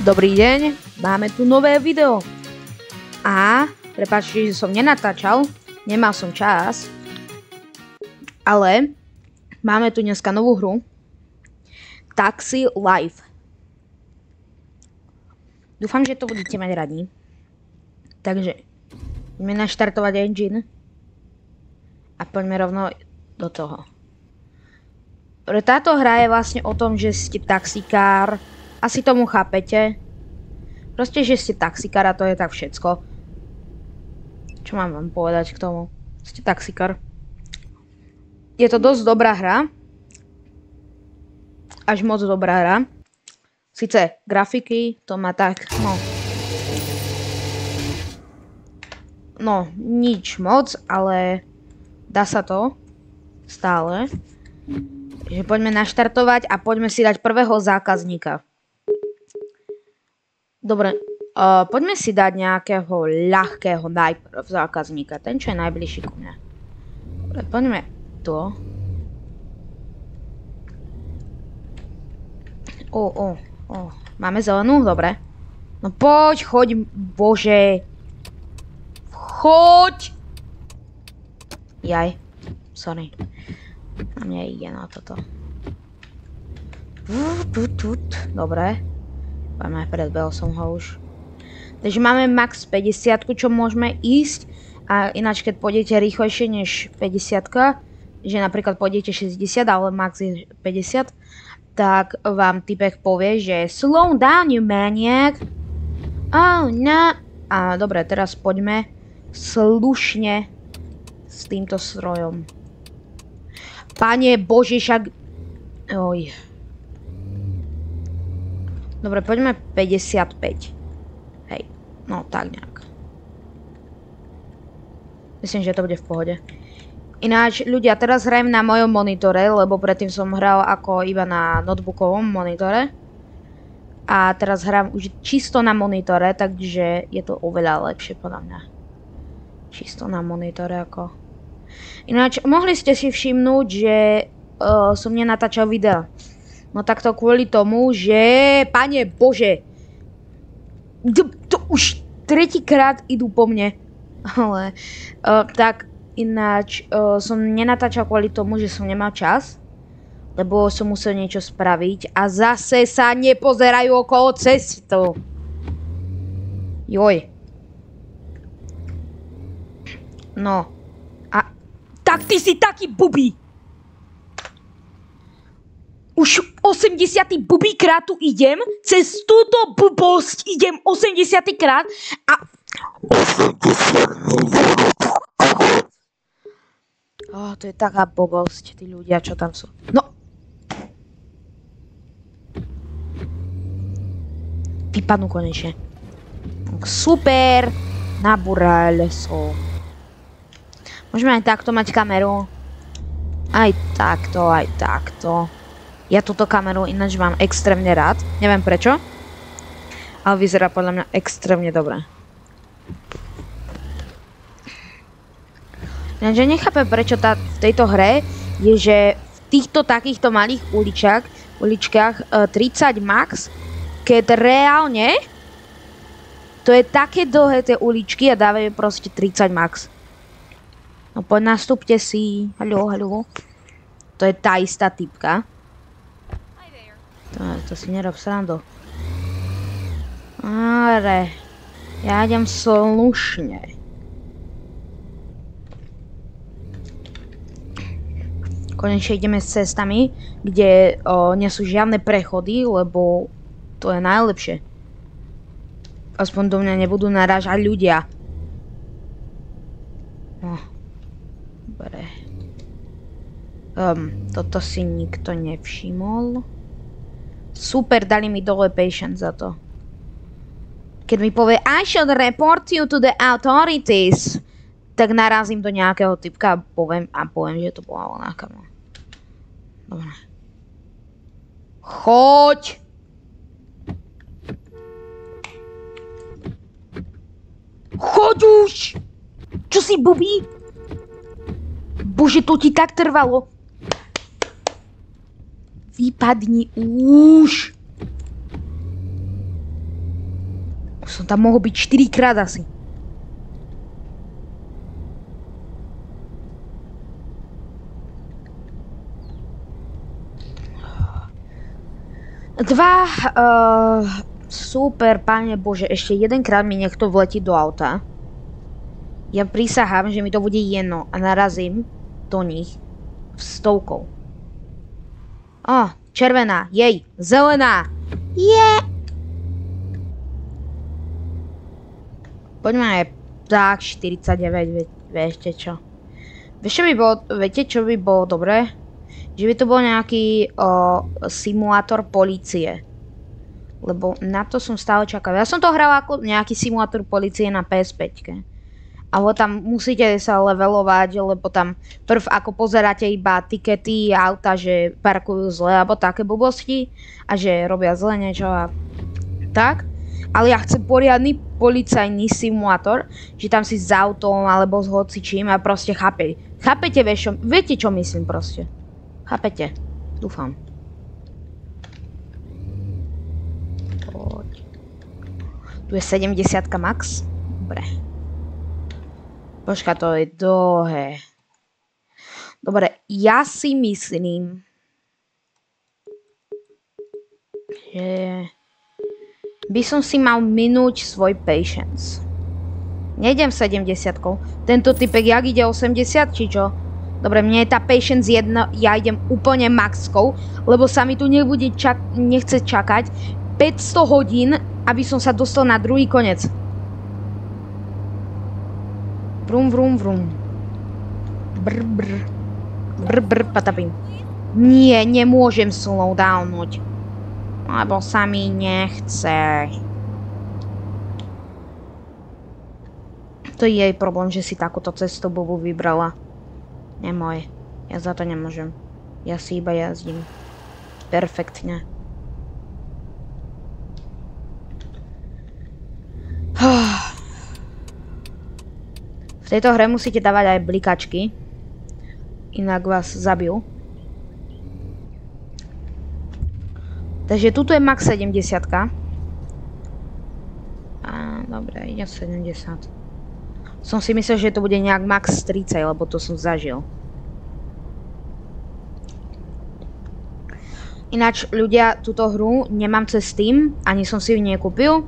Dobrý deň, máme tu nové video. A prepáčte, že som nenatáčal, nemal som čas. Ale máme tu dneska novú hru. Taxi Life. Dúfam, že to budete mať radi. Takže ideme naštartovať engine. A poďme rovno do toho. Táto hra je vlastne o tom, že ste taxikár. Asi tomu chápete. Proste, že ste taxikár a to je tak všetko. Čo mám vám povedať k tomu? Ste taxikár. Je to dosť dobrá hra. Až moc dobrá hra. Sice grafiky, to má tak, no, nič moc, ale dá sa to. Stále. Takže poďme naštartovať a poďme si dať prvého zákazníka. Dobre, poďme si dať nejakého ľahkého najprv zákazníka. Ten, čo je najbližší ku mňa. Dobre, poďme tu. Máme zelenú? Dobre. No poď, choď, bože. Choď! Jaj, sorry. Na mňa ide na toto. Dobre. Poďme aj predbehol som ho už. Takže máme max 50, čo môžeme ísť. A ináč, keď pôjdete rýchlejšie než 50, že napríklad pôjdete 60, ale max je 50, tak vám typek povie, že slow down, you maniac. Oh, no. A dobre, teraz poďme slušne s týmto strojom. Pane Bože, však... Oj. Dobre, poďme 55. Hej, no tak nejak. Myslím, že to bude v pohode. Ináč, ľudia, teraz hrajem na mojom monitore, lebo predtým som hral ako iba na notebookovom monitore. A teraz hrám už čisto na monitore, takže je to oveľa lepšie podľa mňa. Čisto na monitore ako... Ináč, mohli ste si všimnúť, že som nenatáčal videa. No tak to kvôli tomu, že... Pane Bože! To už tretíkrát idú po mne. Ale... tak... Ináč som nenatáčal kvôli tomu, že som nemal čas, lebo som musel niečo spraviť a zase sa nepozerajú okolo cestu. Joj. No. A... Tak ty si taký bubí! Už 80. bubí krát tu idem, cez túto blbosť idem 80. krát a... To je taká blbosť, tí ľudia, čo tam sú. No! Vypadnú konečne. Super! Nabúrali som. Môžeme aj takto mať kameru. Aj takto, aj takto. Ja túto kameru ináč mám extrémne rád. Neviem prečo. Ale vyzerá podľa mňa extrémne dobre. Lenže nechápem, prečo v tejto hre je, že v týchto takýchto malých uličkách 30 max, keď reálne to je také dlhé tie uličky a dávajú proste 30 max. No poď nastúpte si. Haló, haló. To je tá istá typka. To si nerob srandu. Ale ja idem slušne. Konečne ideme s cestami, kde nie sú žiadne prechody, lebo to je najlepšie. Aspoň do mňa nebudú narážať ľudia. Dobre. Toto si nikto nevšimol. Super, dali mi dole patient za to. Keď mi povie I should report you to the authorities, tak narazím do nejakého typka a poviem, že to bola ona kamo. Dobre. Choď! Choď už! Čo si bubí? Bože, to ti tak trvalo. Vypadni už. Som tam mohol byť 4 krát asi. Super, Pane Bože, ešte jedenkrát mi niekto vletí do auta. Ja prisahám, že mi to bude jedno a narazím do nich v 100. Červená, jej, zelená, Poďme aj tak, 49, viete čo. Viete čo by bolo dobré? Že by to bol nejaký simulátor polície. Lebo na to som stále čakal. Ja som to hral ako nejaký simulátor polície na PS5. Ale tam musíte sa levelovať, lebo tam ako pozeráte iba tikety auta, že parkujú zle, alebo také blbosti. A že robia zle niečo a tak. Ale ja chcem poriadny policajný simulátor, že tam si s autom alebo s hocičím a proste chápete, viete čo myslím proste. Chápete? Dúfam. Poď. Tu je 70 max. Dobre. Počka, to je dlhé. Dobre, ja si myslím, že by som si mal minúť svoj patience. Nejdem 70-kou. Tento typek jak ide 80 či čo? Dobre, mne je tá patience 1, ja idem úplne maxkou, lebo sa mi tu nechce čakať 500 hodín, aby som sa dostal na druhý konec. Vrum, vrum, vrum. Brr, brr. Brr, brr, patapim. Nie, nemôžem slowdownuť. Lebo sa mi nechce. To je jej problém, že si takúto cestu Bobu vybrala. Nemoj. Ja za to nemôžem. Ja si iba jazdím. Perfektne. V tejto hre musíte dávať aj blikačky. Inak vás zabijú. Takže tuto je max 70. Dobre, ide 70. Som si myslel, že to bude nejak max 30, lebo to som zažil. Ináč, ľudia, túto hru nemám cez Steam, ani som si ju nekúpil.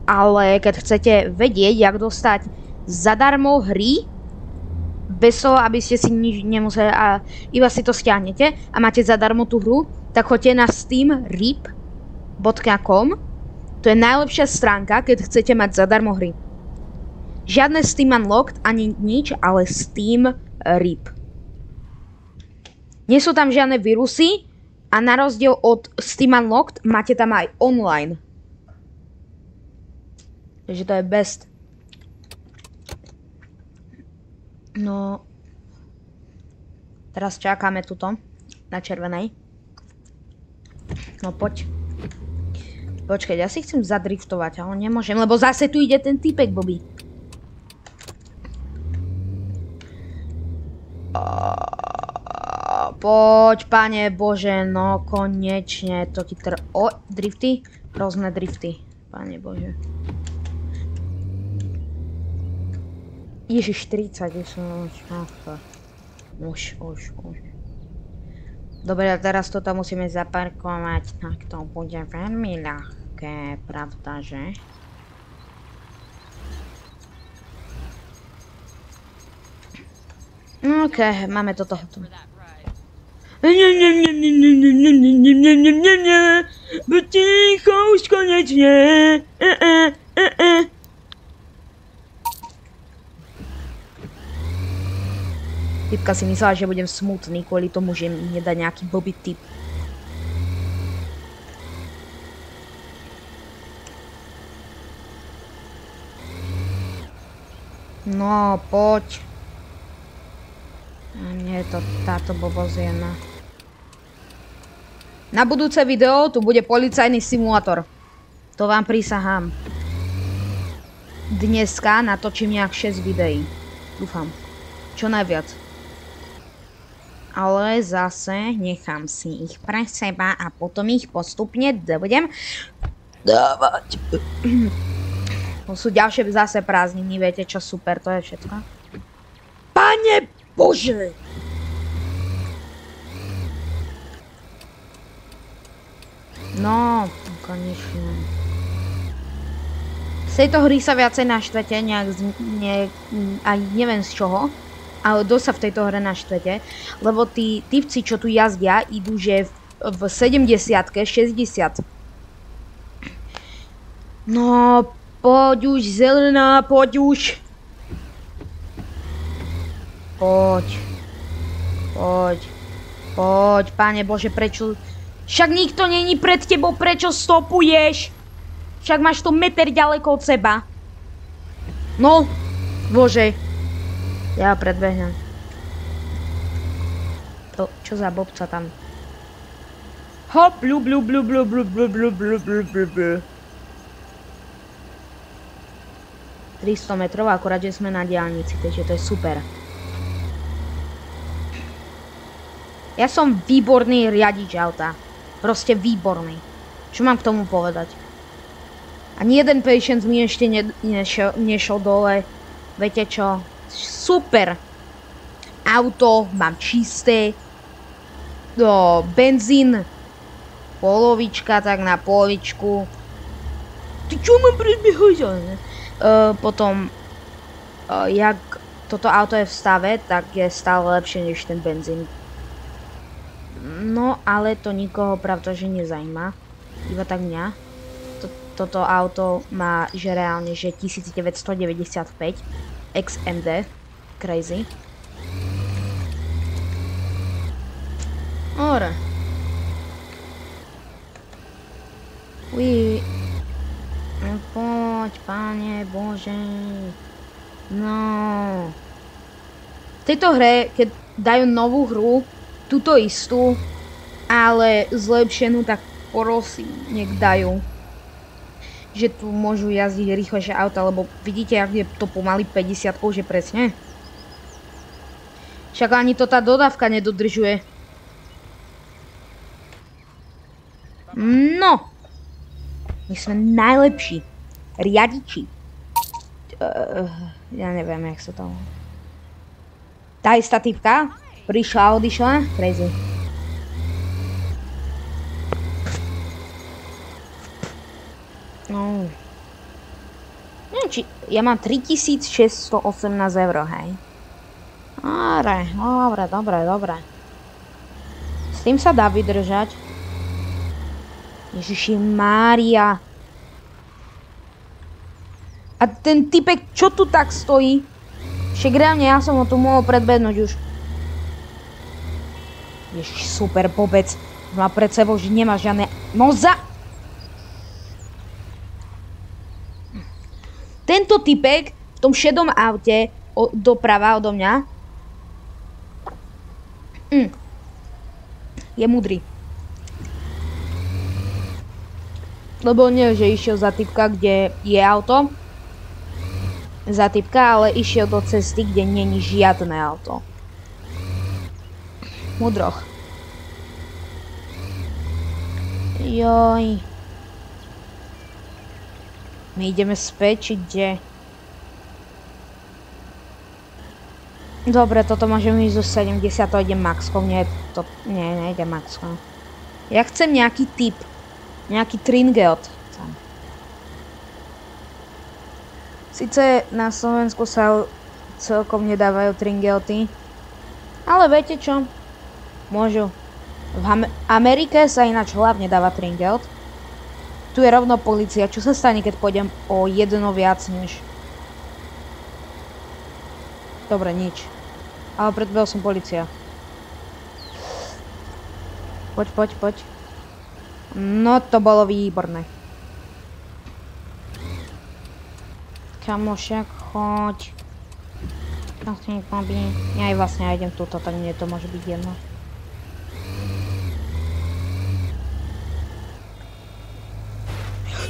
Ale keď chcete vedieť, jak dostať zadarmo hry, bez toho, aby ste si nič nemuseli, a iba si to stiahnete a máte zadarmo tú hru, tak choďte na steamrip.com. To je najlepšia stránka, keď chcete mať zadarmo hry. Žiadne Steam Unlocked ani nič, ale Steam Rip. Nie sú tam žiadne vírusy a na rozdiel od Steam Unlocked máte tam aj online. Takže to je best. No. Teraz čakáme tuto. Na červenej. No poď. Počkaj, ja si chcem zadriftovať, ale nemôžem, lebo zase tu ide ten typek, Bobby. Poď, Pane Bože, no konečne. To ti drifty? Rôzne drifty. Pane Bože. Ježiš, 40, už. Dobre, a teraz toto musíme zaparkovať, tak to bude veľmi ľahké, pravda, že? OK, máme toto hotové. Buď ticho už konečne. Typka si myslela, že budem smutný kvôli tomu, že mi nedá nejaký blbý typ. No, poď. A nie je to táto blbosť jedna. Na budúce video tu bude policajný simulátor. To vám prisahám. Dneska natočím nejak 6 videí. Dúfam. Čo najviac. Ale zase nechám si ich pre seba a potom ich postupne budem dávať. Sú ďalšie zase prázdniny, viete čo, super, to je všetko. Pane Bože! No, konečne. Z tejto hry sa viacej naštvete, aj neviem z čoho, ale dosť sa v tejto hre naštvete, lebo tí typci, čo tu jazdia, idú že v 70-ke, 60. No, poď už, zelená, poď už. Poď. Poď, Pane Bože, prečo... Však nikto není pred tebou, prečo stopuješ? Však máš to meter ďaleko od seba. No, Bože. Ja predbehnem. To, čo za bobca tam? Hop, blu, blu, blu, blu, blu, blu, blu, blu, blu, blu, blu. 300 metrov, akorát, že sme na diaľnici, takže to je super. Ja som výborný riadič auta. Proste výborný. Čo mám k tomu povedať? Ani jeden patient mi ešte nešiel dole. Viete čo? Super. Auto mám čisté. Benzín. Polovička, tak na polovičku. Ty čo mám predbiehať? Potom, jak toto auto je v stave, tak je stále lepšie než ten benzín. No, ale to nikoho pravda, že nezajíma. Iba tak mňa. Toto auto má, že reálne, že 1995 XMD. Crazy. Ora. Uj. No poď, Pane Bože. No. V tejto hre, keď dajú novú hru, túto istú, ale zlepšenú, tak prosím, nech dajú. Že tu môžu jazdiť rýchlejšie auta, lebo vidíte, jak je to pomaly 50-kou, že presne? Však ani to tá dodávka nedodržuje. No! My sme najlepší. Riadiči. Ja neviem, jak sa to... Tá istá typka prišla, odišla. Crazy. No. Neviem, či... Ja mám 3618 eur, hej. Dobre. S tým sa dá vydržať. Ježiši Mária. A ten typek, čo tu tak stojí? Však reálne ja som ho tu mohol predbednúť už. Ježiš, super, pobec. Má pred sebou, že nemá žiadne... No za... Tento typek v tom šedom aute doprava odo mňa je mudrý. Lebo nie, že išiel za typka, kde je auto. Za typka, ale išiel do cesty, kde není žiadne auto. Mudroch. Joj. My ideme späť, či kde? Dobre, toto môžem ísť zo 70, to idem maxkou, nie, to... Nie, nejdem maxkou. Ja chcem nejaký typ. Nejaký Tringeot. Sice na Slovensku sa celkom nedávajú Tringeoty, ale viete čo? Môžu. V Amerike sa ináč hlavne dáva Tringeot. Tu je rovno polícia. Čo sa stane, keď pôjdem o jedno viac než... Dobre, nič. Ale predbehol som polícia. Poď. No, to bolo výborné. Kamošak, choď. Vlastne pobí. Ja aj vlastne idem túto, tak mne to môže byť jedno.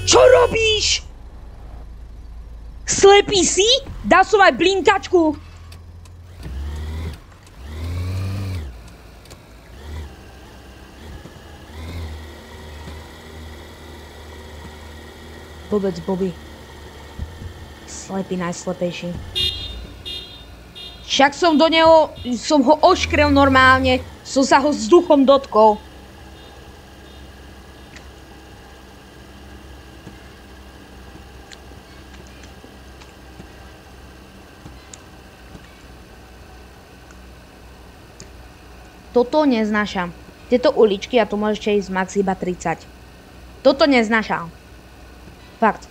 Čo robíš? Slepý si? Dal som aj blinkačku. Blbec Bobby. Slepý najslepejší. Však som ho oškrel normálne. Som sa ho vzduchom dotkol. Toto neznášam. Tieto uličky a tu môžete ísť max iba 30. Toto neznášam. Fakt.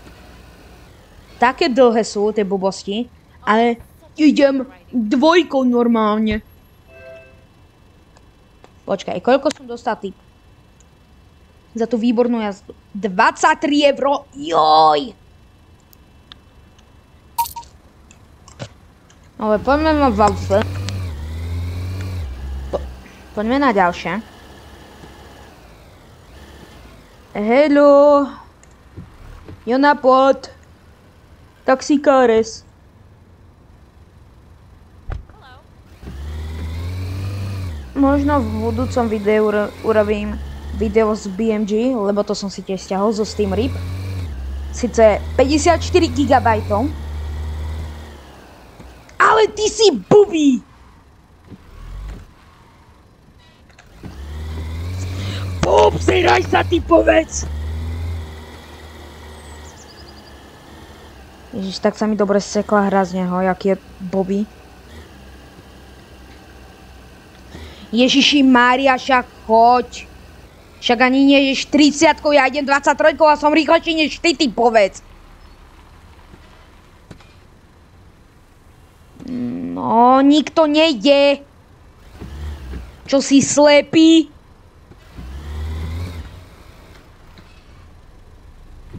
Také dlhé sú tie blbosti, ale idem dvojkou normálne. Počkaj, koľko som dostal tip? Za tú výbornú jazdu. 23 €. Joj! Ale poďme na valce. Poďme na ďalšie. Hello. Jo na pod. Taxikáres. Možno v budúcom videu urobím video z BMG, lebo to som si tiež stiahol zo Steam RIP. Sice 54 GB. Ale ty si bubí! Obzeraj sa, ty povedz! Ježiš, tak sa mi dobre sekla hra z neho, jak je Bobby. Ježiši Mária, však choď. Však ani nie ješ 30, ja idem 23 a som rýchlejší než ty povedz. No, nikto nejde. Čo si slepý?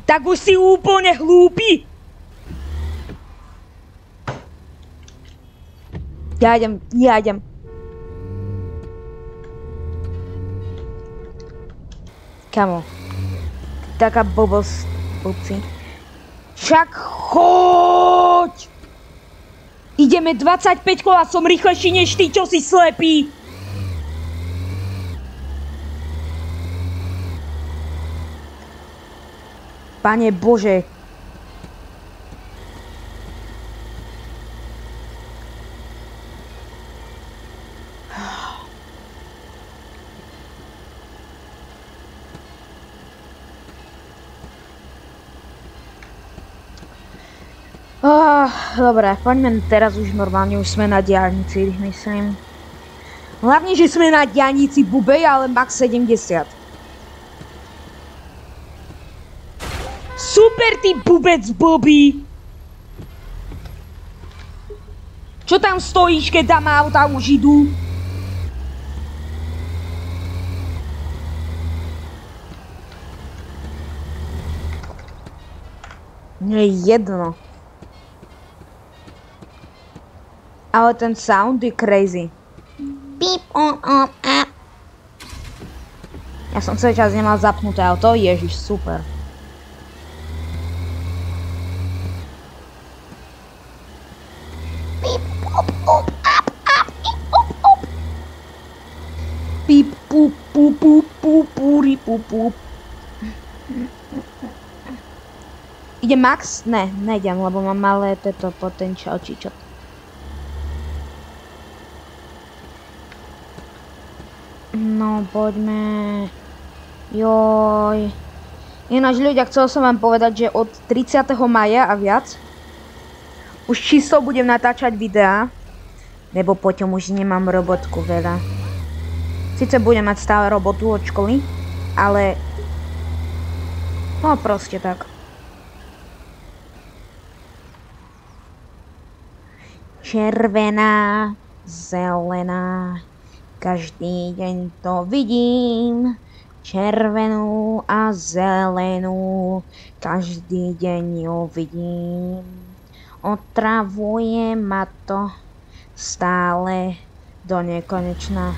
Tak už si úplne hlúpy. Ja idem. Kamo. Taká blbosť, blbci. Však choď! Ideme 25 a som rýchlejší než ty, čo si slepý. Pane Bože. Dobre, poďme teraz už normálne, už sme na diaľnici, myslím. Hlavne, že sme na diaľnici bubej, ale max 70. Super, ty bubec Bobby! Čo tam stojíš, keď tam auta už idú? Mne je jedno. Ale ten sound je crazy. Beep on up. Ja som celý čas nemal zapnuté auto, ježiš, super. Pip, pup, pup, pup, pup, puri, pup, pup. Ide max? Ne, nejdem, lebo mám malé toto potenciál, či čo. No, poďme. Joj. Ináč ľudia, chcel som vám povedať, že od 30. maja a viac už čisto budem natáčať videá, lebo potom už nemám robotku veľa. Sice budem mať stále robotu od školy, ale no proste tak. Červená, zelená, každý deň to vidím. Červenú a zelenú, každý deň ju vidím. Otravuje ma to stále do nekonečna.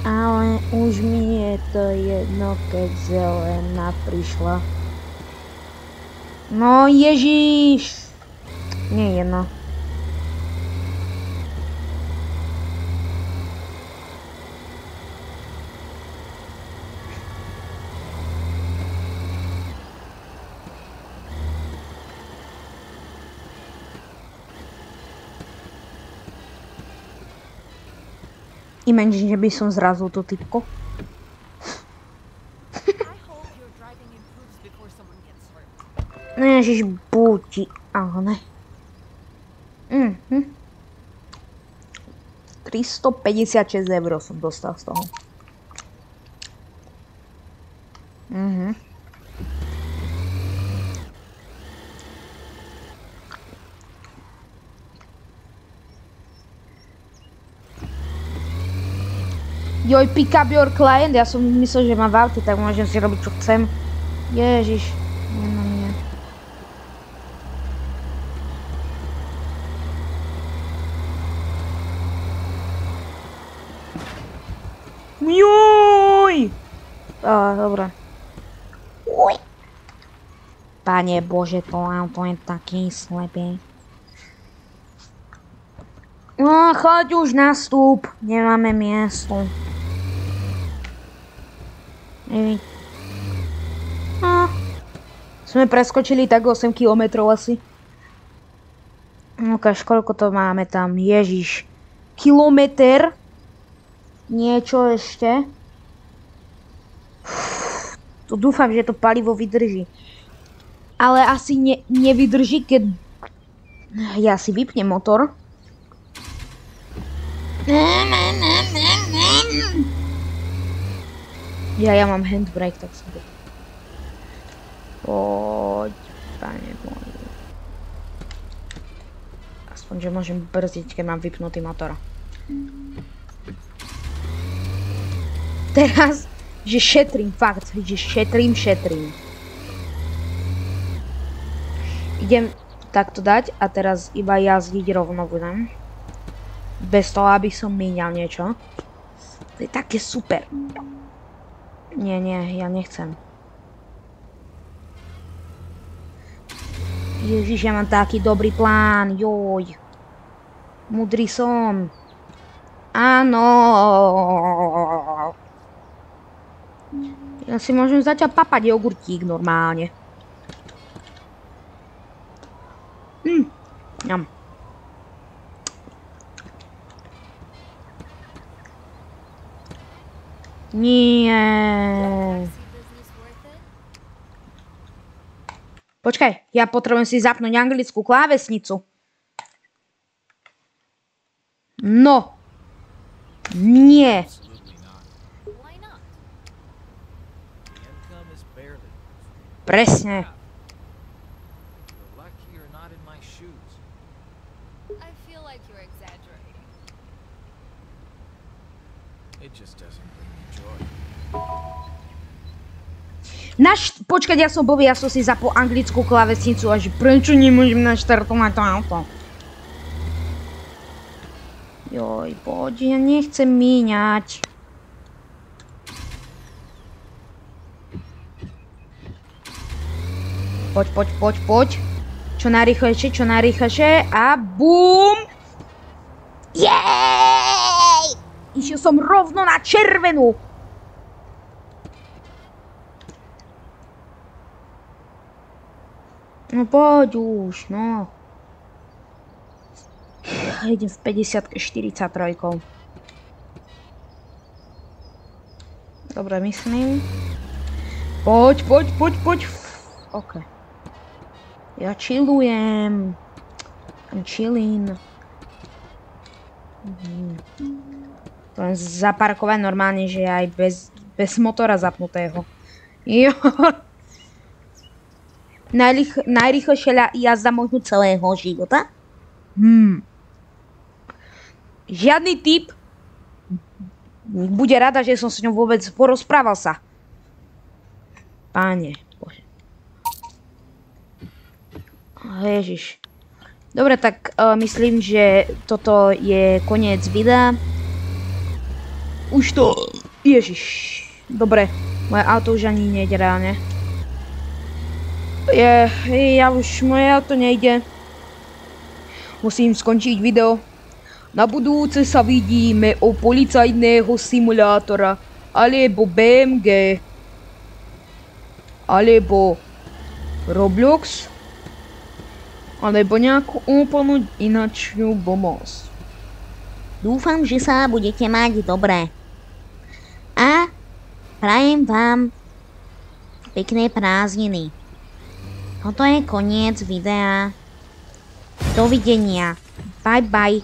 Ale už mi je to jedno, keď zelená prišla. No Ježiš! Nie je jedno. Imagine, že by som zrazil tú typko. Ježiš, búti. Ale ne. 356 eur som dostal z toho. Joj, pick up your client, ja som myslel, že mám v aute, tak môžem si robiť, čo chcem. Ježiš, nie. Juj! Dobre. Uj. Pane Bože, to auto je taký slepý. Choď už nastúp, nemáme miesto. Sme preskočili tak 8 km asi. Ukáž, koľko to máme tam, ježiš. Kilometr. Niečo ešte. To dúfam, že to palivo vydrží. Ale asi nevydrží, keď ja si vypnem motor. Ja mám handbrake, tak sa bude. Poď, pane môj. Aspoň, že môžem brzdiť, keď mám vypnutý motor. Teraz, že šetrím, fakt, že šetrím. Idem takto dať a teraz iba jazdiť rovno budem. Bez toho, aby som míňal niečo. To je také super. Nie, ja nechcem. Ježiš, ja mám taký dobrý plán, joj. Múdry som. Áno. Ja si môžem začať papať jogurtík normálne. Ňam. Nie. Počkaj, ja potrebujem si zapnúť anglickú klávesnicu. No. Nie. Presne. Počkať, ja som si zapol anglickú klávesnicu a že prečo nemôžem naštartovať to auto? Joj, poď, ja nechcem míňať. Poď. Čo najrýchlejšie a bum! Jej! Išiel som rovno na červenú. No poď už, no. Idem v 50-43. Dobre, myslím. Poď. OK. Ja chillujem. I'm chilling. Len zaparkovať normálne, že aj bez motora zapnutého. Jo. Najrýchlejšia jazda možno celého života? Žiadny typ bude rada, že som s ňou vôbec porozprával sa. Páne Bože. Ježiš. Dobre, tak myslím, že toto je koniec videa. Už to... Ježiš. Dobre, moje auto už ani nejde reálne. Moje auto nejde. Musím skončiť video. Na budúce sa vidíme o policajného simulátora, alebo BMG, alebo Roblox, alebo nejakú úplnú inačiu bomos. Dúfam, že sa budete mať dobre. A prajem vám pekné prázdniny. Toto je koniec videa. Dovidenia. Bye bye.